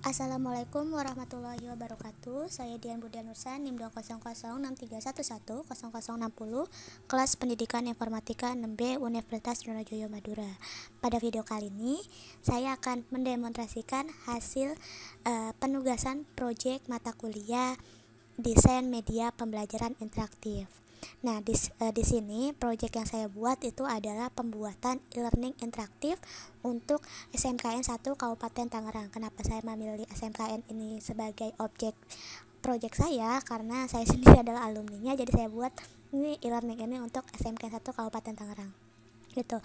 Assalamualaikum warahmatullahi wabarakatuh. Saya Dian Budian Nursan, NIM 20063110060, kelas Pendidikan Informatika 6B Universitas Trunojoyo Madura. Pada video kali ini, saya akan mendemonstrasikan hasil penugasan proyek mata kuliah Desain Media Pembelajaran Interaktif. Nah, di sini proyek yang saya buat itu adalah pembuatan e-learning interaktif untuk SMKN 1 Kabupaten Tangerang. Kenapa saya memilih SMKN ini sebagai objek proyek saya? Karena saya sendiri adalah alumninya, jadi saya buat ini e-learning ini untuk SMKN 1 Kabupaten Tangerang. Gitu.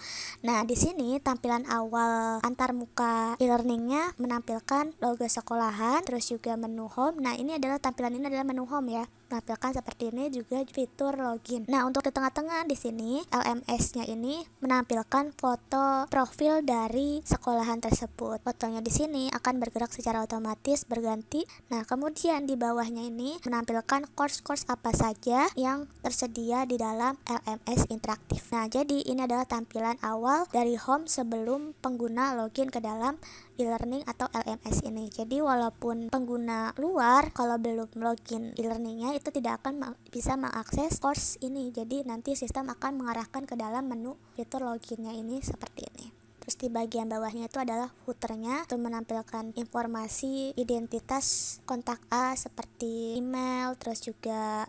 Nah, di sini tampilan awal antarmuka e-learningnya menampilkan logo sekolahan, terus juga menu home. Nah, tampilan ini adalah menu home ya. Menampilkan seperti ini, juga fitur login. Nah, untuk di tengah-tengah di sini LMS-nya ini menampilkan foto profil dari sekolahan tersebut. Fotonya di sini akan bergerak secara otomatis berganti. Nah, kemudian di bawahnya ini menampilkan course-course apa saja yang tersedia di dalam LMS interaktif. Nah, jadi ini adalah tampilan awal dari home sebelum pengguna login ke dalam e-learning atau LMS ini. Jadi walaupun pengguna luar kalau belum login e-learningnya itu tidak akan bisa mengakses course ini. Jadi nanti sistem akan mengarahkan ke dalam menu fitur loginnya ini seperti ini. Terus di bagian bawahnya itu adalah footernya, itu menampilkan informasi identitas kontak A seperti email, terus juga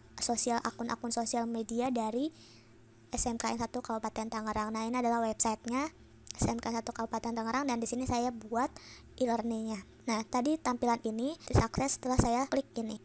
akun-akun sosial media dari SMKN 1 Kabupaten Tangerang. Nah, ini adalah websitenya SMKN 1 Kabupaten Tangerang, dan di sini saya buat e-learningnya. Nah, tadi tampilan ini diakses setelah saya klik ini.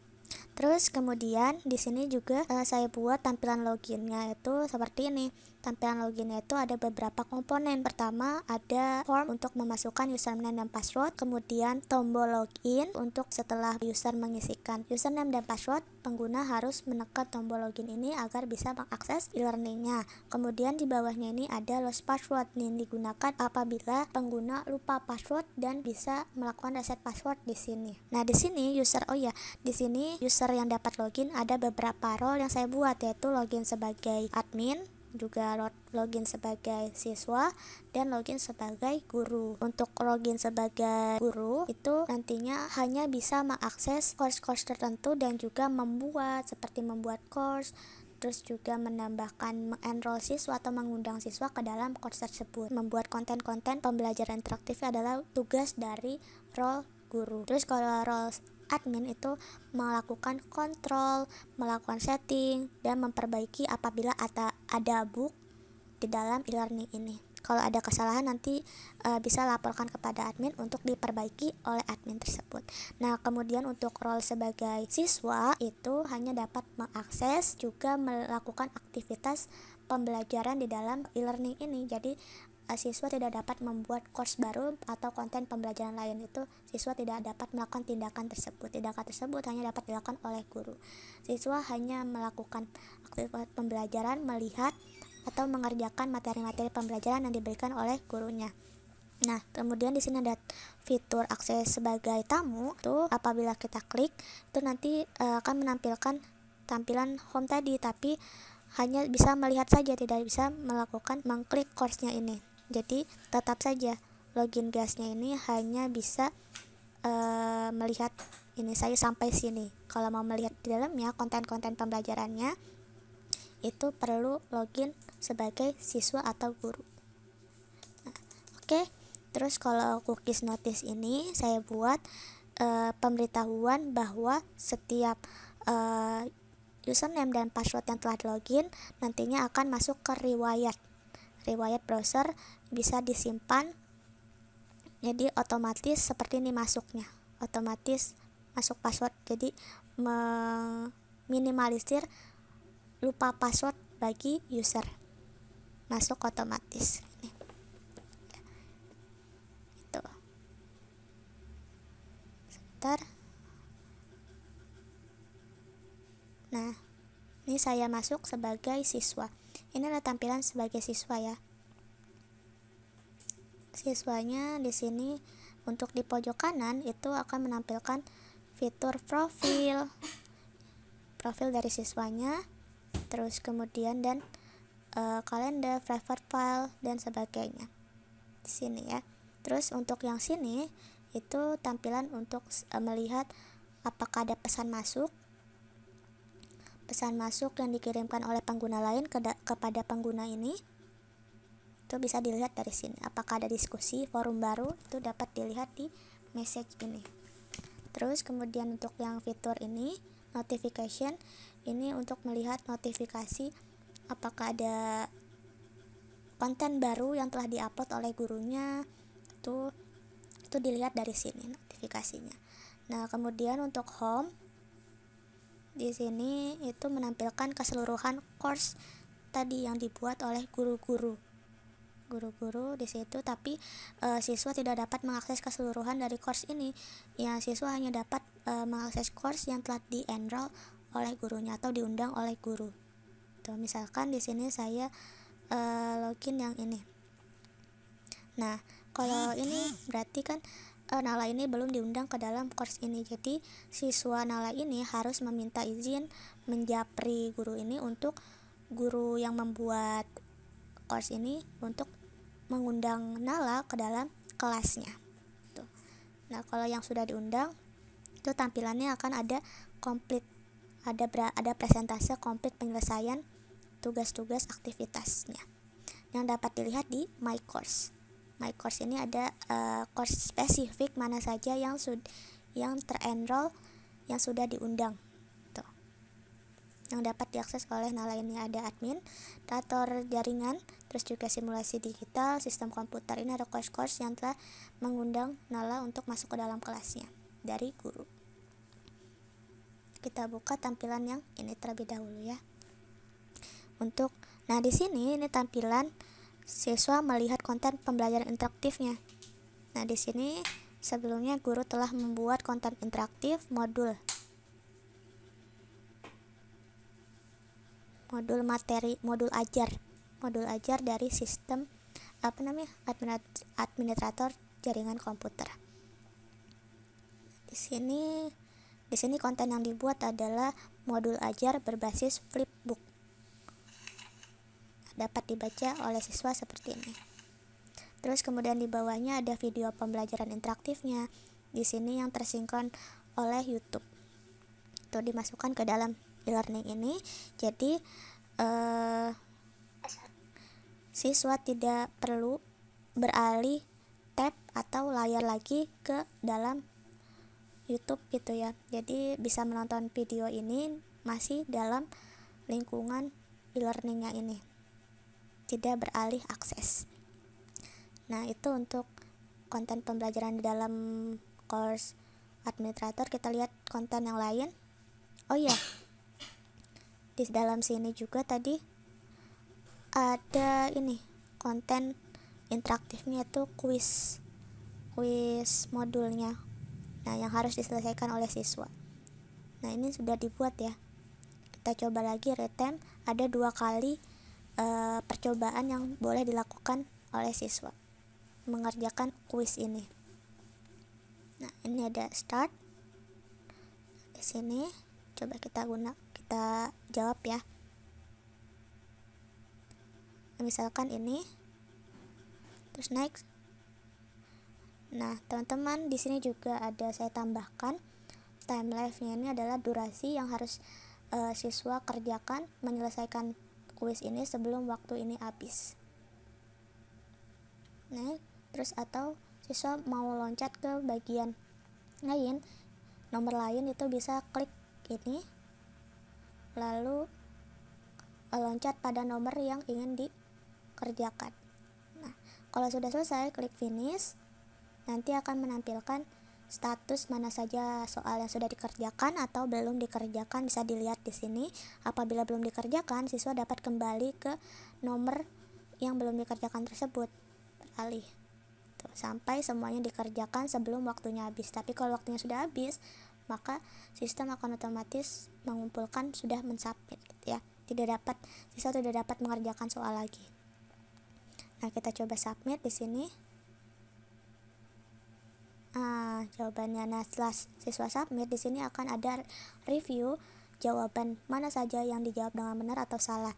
Terus kemudian di sini juga saya buat tampilan loginnya itu seperti ini. Tampilan loginnya itu ada beberapa komponen. Pertama ada form untuk memasukkan username dan password, kemudian tombol login untuk setelah user mengisikan username dan password, pengguna harus menekan tombol login ini agar bisa mengakses e-learningnya. Kemudian di bawahnya ini ada lost password yang digunakan apabila pengguna lupa password dan bisa melakukan reset password di sini. Nah, di sini di sini user yang dapat login ada beberapa role yang saya buat, yaitu login sebagai admin, juga login sebagai siswa, dan login sebagai guru. Untuk login sebagai guru itu nantinya hanya bisa mengakses course-course tertentu dan juga membuat course, terus juga menambahkan enroll siswa atau mengundang siswa ke dalam course tersebut. Membuat konten-konten pembelajaran interaktif adalah tugas dari role guru. Terus kalau role admin itu melakukan kontrol, melakukan setting, dan memperbaiki apabila ada bug di dalam e-learning ini. Kalau ada kesalahan nanti bisa laporkan kepada admin untuk diperbaiki oleh admin tersebut. Nah, kemudian untuk role sebagai siswa itu hanya dapat mengakses juga melakukan aktivitas pembelajaran di dalam e-learning ini. Jadi siswa tidak dapat membuat course baru atau konten pembelajaran lain. Itu siswa tidak dapat melakukan tindakan tersebut. Tindakan tersebut hanya dapat dilakukan oleh guru. Siswa hanya melakukan aktivitas pembelajaran, melihat atau mengerjakan materi-materi pembelajaran yang diberikan oleh gurunya. Nah, kemudian di sini ada fitur akses sebagai tamu. Tuh, apabila kita klik, itu nanti akan menampilkan tampilan home tadi, tapi hanya bisa melihat saja, tidak bisa mengklik course-nya ini. Jadi tetap saja login gasnya ini hanya bisa melihat ini saya sampai sini. Kalau mau melihat di dalamnya konten-konten pembelajarannya itu perlu login sebagai siswa atau guru. Nah, oke. Terus kalau cookies notice ini saya buat pemberitahuan bahwa setiap username dan password yang telah login nantinya akan masuk ke riwayat browser, bisa disimpan. Jadi otomatis seperti ini masuknya, otomatis masuk password. Jadi meminimalisir lupa password bagi user, masuk otomatis. Itu. Sebentar. Nah, ini saya masuk sebagai siswa. Ini adalah tampilan sebagai siswa ya. Siswanya di sini untuk di pojok kanan itu akan menampilkan fitur profil dari siswanya, terus kemudian dan kalender, private file dan sebagainya di sini ya. Terus untuk yang sini itu tampilan untuk melihat apakah ada pesan masuk yang dikirimkan oleh pengguna lain kepada pengguna ini. Itu bisa dilihat dari sini. Apakah ada diskusi, forum baru, itu dapat dilihat di message ini. Terus kemudian untuk yang fitur ini, notification, ini untuk melihat notifikasi apakah ada konten baru yang telah diupload oleh gurunya. Itu dilihat dari sini notifikasinya. Nah, kemudian untuk home, di sini itu menampilkan keseluruhan course tadi yang dibuat oleh guru-guru di situ, tapi siswa tidak dapat mengakses keseluruhan dari course ini. Ya, siswa hanya dapat mengakses course yang telah di-enroll oleh gurunya atau diundang oleh guru. Tuh, misalkan di sini saya login yang ini. Nah, kalau ini berarti kan Nala ini belum diundang ke dalam course ini. Jadi siswa Nala ini harus meminta izin menjapri guru ini untuk guru yang membuat course ini untuk mengundang Nala ke dalam kelasnya. Tuh. Nah, kalau yang sudah diundang itu tampilannya akan ada komplit, ada presentase komplit penyelesaian tugas-tugas aktivitasnya yang dapat dilihat di My Course. My Course ini ada course spesifik mana saja yang terenroll, yang sudah diundang. Tuh. Yang dapat diakses oleh Nala ini ada administrator jaringan, terus juga simulasi digital, sistem komputer. Ini ada course-course yang telah mengundang Nala untuk masuk ke dalam kelasnya dari guru. Kita buka tampilan yang ini terlebih dahulu ya. Nah, di sini ini tampilan siswa melihat konten pembelajaran interaktifnya. Nah, di sini sebelumnya guru telah membuat konten interaktif modul ajar dari sistem administrator jaringan komputer. Di sini konten yang dibuat adalah modul ajar berbasis flipbook. Dapat dibaca oleh siswa seperti ini. Terus kemudian di bawahnya ada video pembelajaran interaktifnya. Di sini yang tersinkron oleh YouTube. Itu dimasukkan ke dalam e-learning ini. Jadi siswa tidak perlu beralih tab atau layar lagi ke dalam YouTube gitu ya. Jadi bisa menonton video ini masih dalam lingkungan e-learningnya ini, tidak beralih akses. Nah, itu untuk konten pembelajaran di dalam course administrator. Kita lihat konten yang lain. Oh iya, di dalam sini juga tadi ada ini konten interaktifnya, itu kuis modulnya. Nah, yang harus diselesaikan oleh siswa. Nah, ini sudah dibuat ya. Kita coba lagi retem. Ada 2 kali percobaan yang boleh dilakukan oleh siswa mengerjakan kuis ini. Nah, ini ada start. Di sini coba kita jawab ya. Misalkan ini, terus next. Nah, teman-teman, di sini juga ada saya tambahkan time life-nya. Ini adalah durasi yang harus siswa kerjakan menyelesaikan kuis ini sebelum waktu ini habis. Nah, terus atau siswa mau loncat ke bagian lain, nomor lain, itu bisa klik ini lalu loncat pada nomor yang ingin dikerjakan. Nah, kalau sudah selesai klik finish, nanti akan menampilkan status mana saja soal yang sudah dikerjakan atau belum dikerjakan. Bisa dilihat di sini. Apabila belum dikerjakan, siswa dapat kembali ke nomor yang belum dikerjakan tersebut, beralih tuh, sampai semuanya dikerjakan sebelum waktunya habis. Tapi kalau waktunya sudah habis, maka sistem akan otomatis mengumpulkan sudah mensubmit gitu ya. Siswa tidak dapat mengerjakan soal lagi. Nah, kita coba submit di sini. Jawabannya. Nah, setelah siswa submit, di sini akan ada review jawaban mana saja yang dijawab dengan benar atau salah.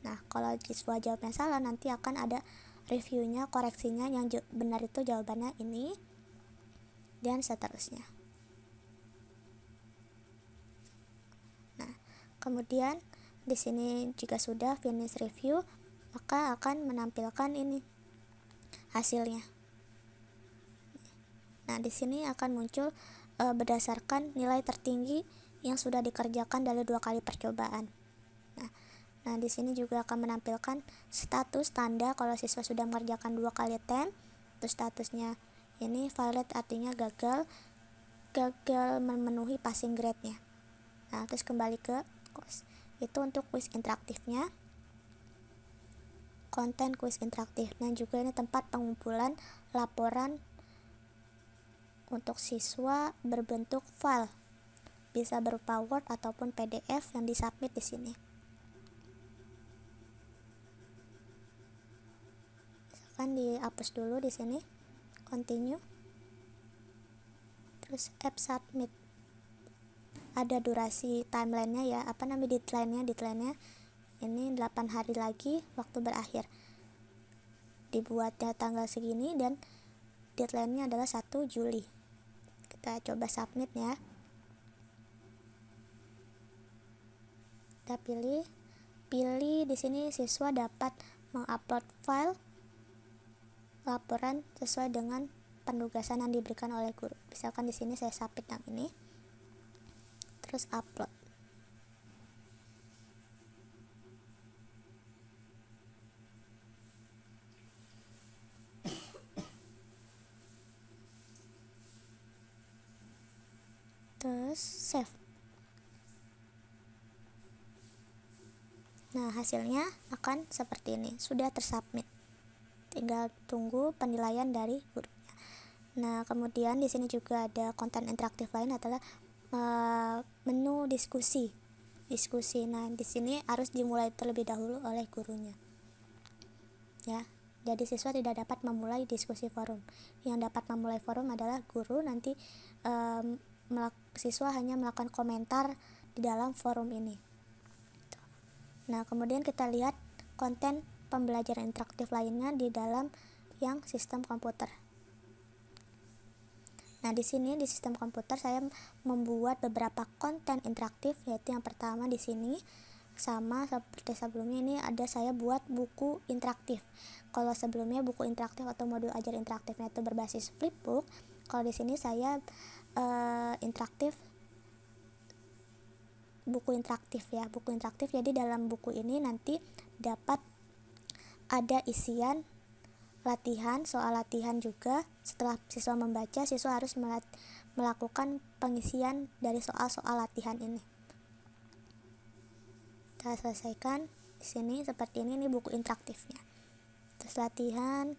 Nah, kalau siswa jawabnya salah, nanti akan ada reviewnya, koreksinya. Yang benar itu jawabannya ini. dan seterusnya. Nah, kemudian di sini jika sudah finish review, maka akan menampilkan ini hasilnya. Nah, di sini akan muncul berdasarkan nilai tertinggi yang sudah dikerjakan dari 2 kali percobaan. Nah, di sini juga akan menampilkan status tanda kalau siswa sudah mengerjakan 2 kali attempt. Terus statusnya ini valid, artinya gagal memenuhi passing grade-nya. Nah, terus kembali ke course. Itu untuk kuis interaktifnya. Konten kuis interaktif, dan juga ini tempat pengumpulan laporan untuk siswa berbentuk file, bisa berupa Word ataupun PDF yang disubmit di sini. Misalkan dihapus dulu di sini, continue, terus app submit. Ada durasi timelinenya ya, deadline-nya ini 8 hari lagi waktu berakhir. Dibuatnya tanggal segini dan deadline-nya adalah 1 Juli. Kita coba submit ya. Kita pilih di sini siswa dapat mengupload file laporan sesuai dengan penugasan yang diberikan oleh guru. Misalkan di sini saya submit yang ini, terus upload. Terus save. Nah, hasilnya akan seperti ini, sudah tersubmit. Tinggal tunggu penilaian dari gurunya. Nah, kemudian di sini juga ada konten interaktif lain adalah menu diskusi. Nah, di sini harus dimulai terlebih dahulu oleh gurunya. Ya. Jadi siswa tidak dapat memulai diskusi forum. Yang dapat memulai forum adalah guru. Nanti siswa hanya melakukan komentar di dalam forum ini. Nah, kemudian kita lihat konten pembelajaran interaktif lainnya di dalam yang sistem komputer. Nah, di sini di sistem komputer saya membuat beberapa konten interaktif, yaitu yang pertama di sini sama seperti sebelumnya, ini ada saya buat buku interaktif. Kalau sebelumnya buku interaktif atau modul ajar interaktifnya itu berbasis flipbook, kalau di sini saya interaktif buku interaktif ya, buku interaktif. Jadi dalam buku ini nanti dapat ada isian latihan, soal latihan juga. Setelah siswa membaca, siswa harus melakukan pengisian dari soal-soal latihan ini. Kita selesaikan di sini seperti ini buku interaktifnya. Terus latihan,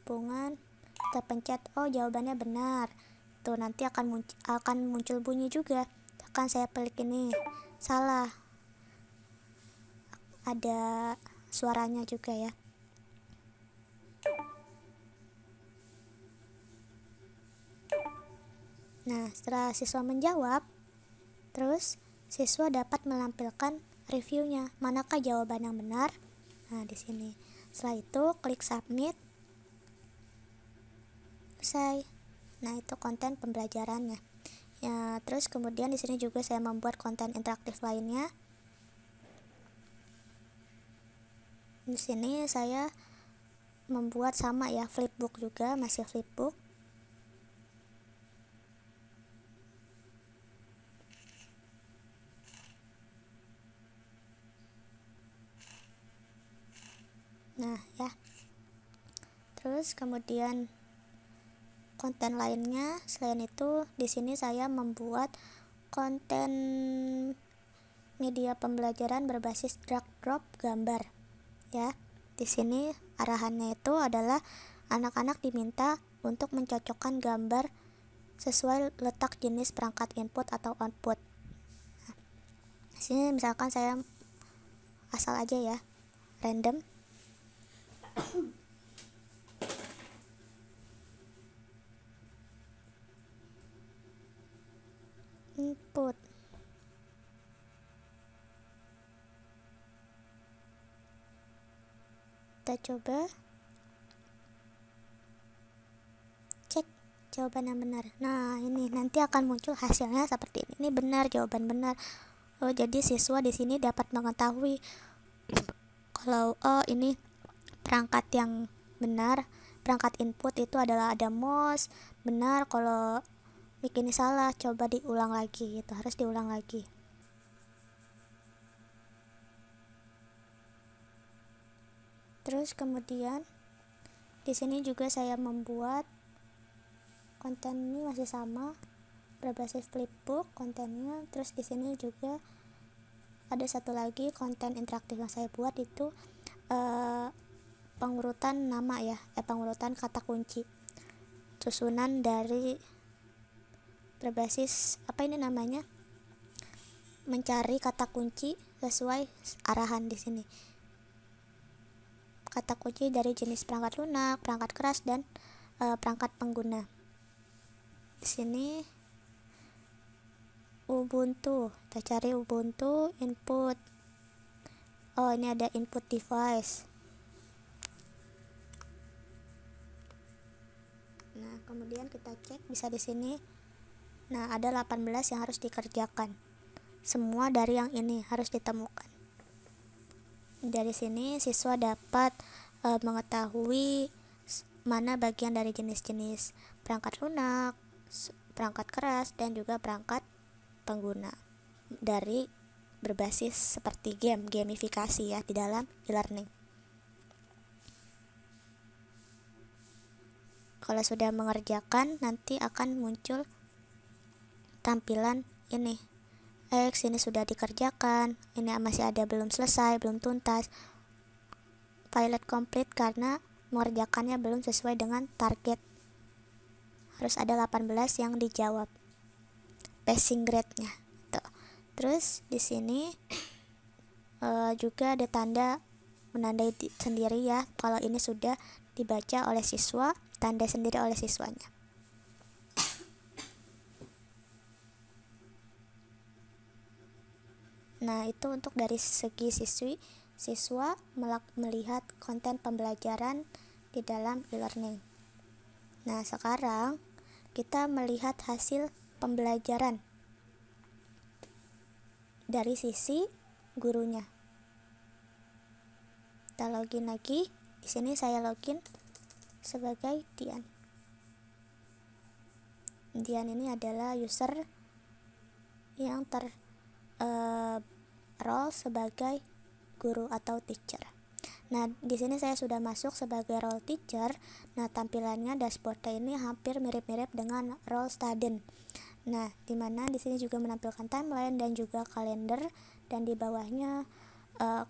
hubungan, kita pencet oh jawabannya benar. Tuh nanti akan muncul bunyi juga. Akan saya klik ini salah, ada suaranya juga ya. Nah, setelah siswa menjawab, terus siswa dapat menampilkan reviewnya, manakah jawaban yang benar. Nah, di sini. Setelah itu klik submit. Selesai. Nah, itu konten pembelajarannya. Ya, terus kemudian di sini juga saya membuat konten interaktif lainnya. Di sini saya membuat sama ya, flipbook juga, masih flipbook. Nah, ya. Terus kemudian konten lainnya selain itu di sini saya membuat konten media pembelajaran berbasis drag drop gambar. Ya. Di sini arahannya itu adalah anak-anak diminta untuk mencocokkan gambar sesuai letak jenis perangkat input atau output. Nah, di sini misalkan saya asal aja ya, random. Input. Kita coba cek jawaban yang benar. Nah, ini nanti akan muncul hasilnya seperti ini. Ini benar, jawaban benar. Oh, jadi siswa di sini dapat mengetahui kalau ini perangkat yang benar, perangkat input itu adalah ada mouse. Benar, kalau bikin salah coba diulang lagi, itu harus diulang lagi. Terus kemudian di sini juga saya membuat konten ini masih sama, berbasis flipbook kontennya. Terus di sini juga ada satu lagi konten interaktif yang saya buat, itu pengurutan nama ya, pengurutan kata kunci, susunan dari berbasis apa ini namanya, mencari kata kunci sesuai arahan di sini. Kata kunci dari jenis perangkat lunak, perangkat keras, dan perangkat pengguna. Di sini Ubuntu, kita cari Ubuntu input. Oh, ini ada input device. Nah, kemudian kita cek bisa di sini. Nah, ada 18 yang harus dikerjakan. Semua dari yang ini harus ditemukan. Dari sini siswa dapat mengetahui mana bagian dari jenis-jenis perangkat lunak, perangkat keras, dan juga perangkat pengguna dari berbasis seperti gamifikasi ya di dalam e-learning. Kalau sudah mengerjakan, nanti akan muncul tampilan ini. Ini sudah dikerjakan, ini masih ada belum selesai, belum tuntas. Pilot complete karena mengerjakannya belum sesuai dengan target. Harus ada 18 yang dijawab. Passing grade-nya. Tuh. Terus di sini juga ada tanda menandai sendiri ya, kalau ini sudah dibaca oleh siswa, tanda sendiri oleh siswanya. Nah, itu untuk dari segi siswa melihat konten pembelajaran di dalam e-learning. Nah, sekarang kita melihat hasil pembelajaran dari sisi gurunya. Kita login lagi. Di sini saya login sebagai Dian. Dian ini adalah user yang role sebagai guru atau teacher. Nah, di sini saya sudah masuk sebagai role teacher. Nah, tampilannya dashboardnya ini hampir mirip-mirip dengan role student. Nah, dimana di sini juga menampilkan timeline dan juga kalender, dan di bawahnya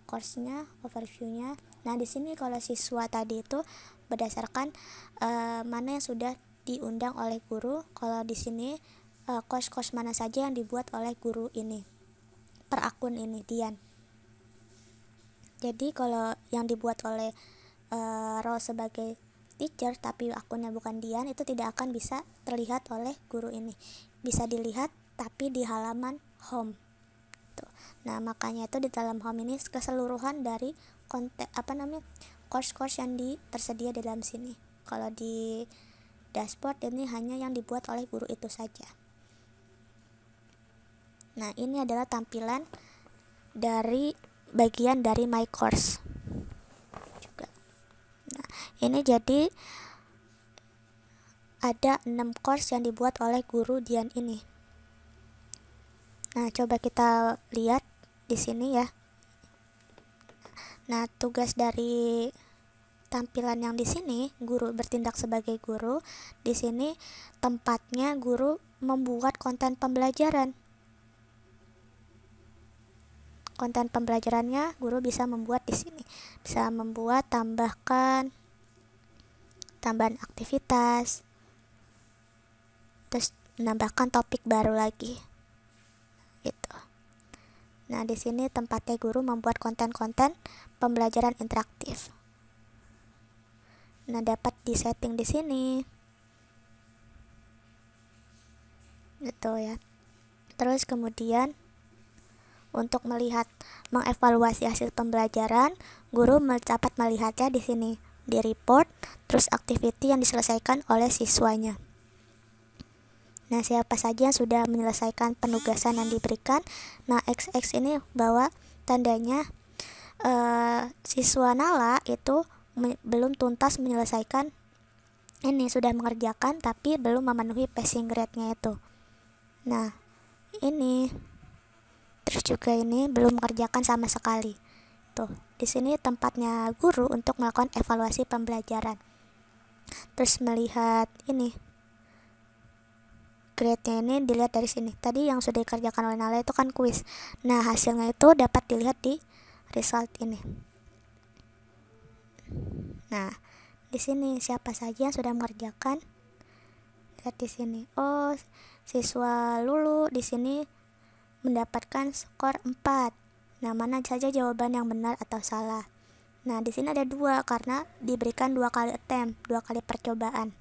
course-nya, overview-nya. Nah, di sini kalau siswa tadi itu berdasarkan mana yang sudah diundang oleh guru. Kalau di sini course mana saja yang dibuat oleh guru ini per akun ini Dian. Jadi kalau yang dibuat oleh role sebagai teacher tapi akunnya bukan Dian, itu tidak akan bisa terlihat oleh guru ini. Bisa dilihat tapi di halaman home. Tuh. Nah, makanya itu di dalam home ini keseluruhan dari konten course-course yang tersedia di dalam sini. Kalau di dashboard ini hanya yang dibuat oleh guru itu saja. Nah, ini adalah tampilan dari bagian dari my course juga. Nah, ini jadi ada 6 course yang dibuat oleh guru Dian ini. Nah, coba kita lihat di sini ya. Nah, tugas dari tampilan yang di sini, guru bertindak sebagai guru. Di sini tempatnya guru membuat konten pembelajaran. Konten pembelajarannya guru bisa membuat di sini. Bisa membuat tambahan aktivitas. Terus menambahkan topik baru lagi. Gitu. Nah, di sini tempatnya guru membuat konten-konten pembelajaran interaktif. Nah, dapat disetting di sini. Gitu ya. Terus kemudian untuk mengevaluasi hasil pembelajaran, guru dapat melihatnya di sini, di report, terus activity yang diselesaikan oleh siswanya. Nah, siapa saja yang sudah menyelesaikan penugasan yang diberikan. Nah, XX ini bahwa tandanya siswa Nala itu belum tuntas menyelesaikan ini, sudah mengerjakan tapi belum memenuhi passing grade-nya itu. Nah, ini terus juga ini belum mengerjakan sama sekali. Tuh, di sini tempatnya guru untuk melakukan evaluasi pembelajaran. Terus melihat ini grade-nya ini dilihat dari sini. Tadi yang sudah dikerjakan oleh Nala itu kan kuis. Nah, hasilnya itu dapat dilihat di result ini. Nah, di sini siapa saja yang sudah mengerjakan. Lihat di sini. Oh, siswa Lulu di sini mendapatkan skor 4. Nah, mana saja jawaban yang benar atau salah. Nah, di sini ada 2 karena diberikan 2 kali attempt, 2 kali percobaan.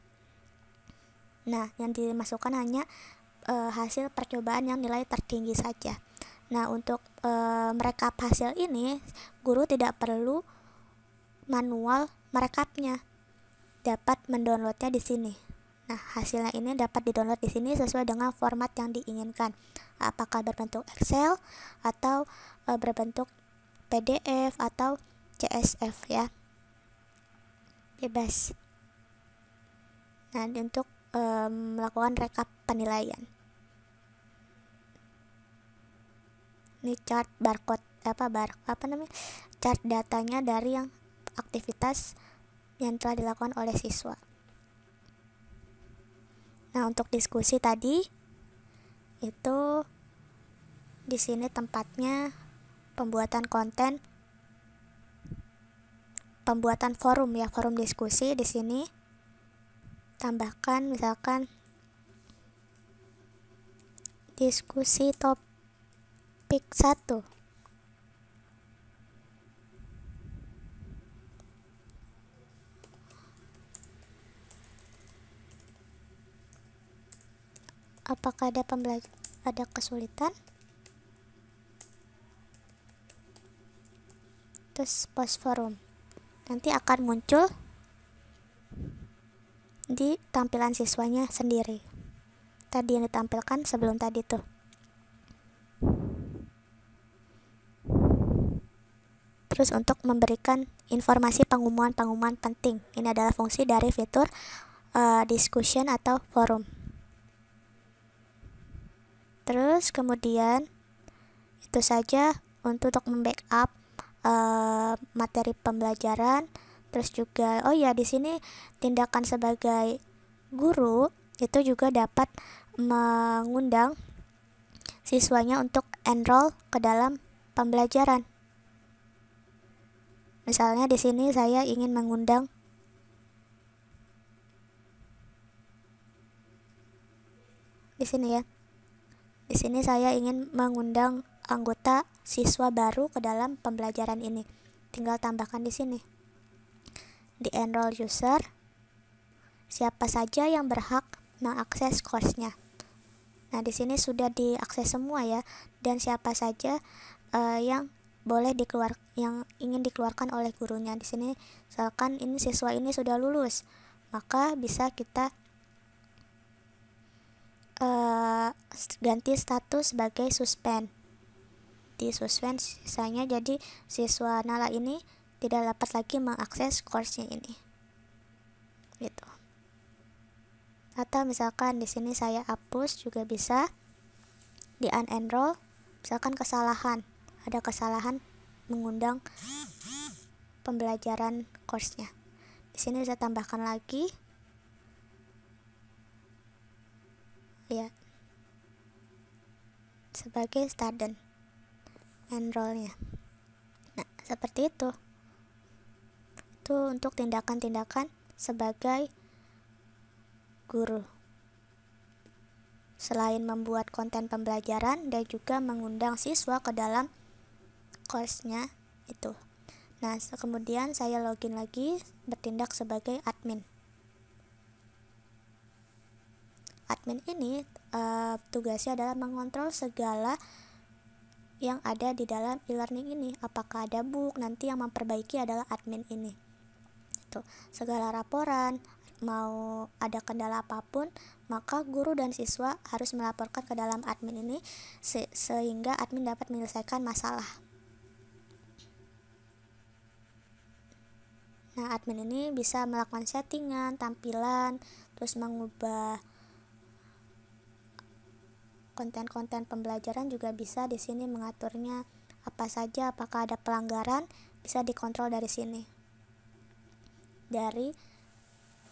Nah, yang dimasukkan hanya hasil percobaan yang nilai tertinggi saja. Nah, untuk merekap hasil ini, guru tidak perlu manual merekapnya, dapat mendownloadnya di sini. Nah, hasilnya ini dapat didownload di sini sesuai dengan format yang diinginkan. Apakah berbentuk Excel atau berbentuk PDF atau CSV ya. Bebas. Nah, untuk melakukan rekap penilaian. Ini chart barcode chart datanya dari yang aktivitas yang telah dilakukan oleh siswa. Nah, untuk diskusi tadi itu di sini tempatnya pembuatan konten, pembuatan forum ya, forum diskusi. Di sini tambahkan misalkan diskusi topik 1. Apakah ada kesulitan? Terus post forum. Nanti akan muncul di tampilan siswanya sendiri. Tadi yang ditampilkan sebelum tadi tuh. Terus untuk memberikan informasi pengumuman-pengumuman penting. Ini adalah fungsi dari fitur discussion atau forum. Terus kemudian itu saja untuk membackup materi pembelajaran. Terus juga di sini tindakan sebagai guru itu juga dapat mengundang siswanya untuk enroll ke dalam pembelajaran. Misalnya di sini saya ingin mengundang di sini ya. Di sini saya ingin mengundang anggota siswa baru ke dalam pembelajaran ini. Tinggal tambahkan di sini. Di enroll user, siapa saja yang berhak mengakses course-nya. Nah, di sini sudah diakses semua ya, dan siapa saja yang boleh yang ingin dikeluarkan oleh gurunya. Di sini misalkan ini siswa ini sudah lulus, maka bisa kita ganti status sebagai suspend. Di suspend sisanya, jadi siswa Nala ini tidak dapat lagi mengakses course-nya ini. Gitu. Atau misalkan di sini saya hapus juga bisa. Di unenroll, misalkan ada kesalahan mengundang pembelajaran course-nya. Di sini bisa tambahkan lagi ya sebagai student enrollnya. Nah, seperti itu untuk tindakan-tindakan sebagai guru, selain membuat konten pembelajaran dan juga mengundang siswa ke dalam course-nya itu. Nah, kemudian saya login lagi, bertindak sebagai admin. Admin ini tugasnya adalah mengontrol segala yang ada di dalam e-learning ini. Apakah ada bug, nanti yang memperbaiki adalah admin ini. Segala laporan, mau ada kendala apapun, maka guru dan siswa harus melaporkan ke dalam admin ini sehingga admin dapat menyelesaikan masalah. Nah, admin ini bisa melakukan settingan, tampilan, terus mengubah konten-konten pembelajaran juga bisa di sini mengaturnya apa saja, apakah ada pelanggaran bisa dikontrol dari sini. Dari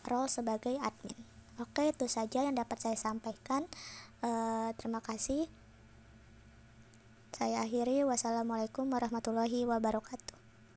role sebagai admin. Oke, itu saja yang dapat saya sampaikan. Terima kasih. Saya akhiri. Wassalamualaikum warahmatullahi wabarakatuh.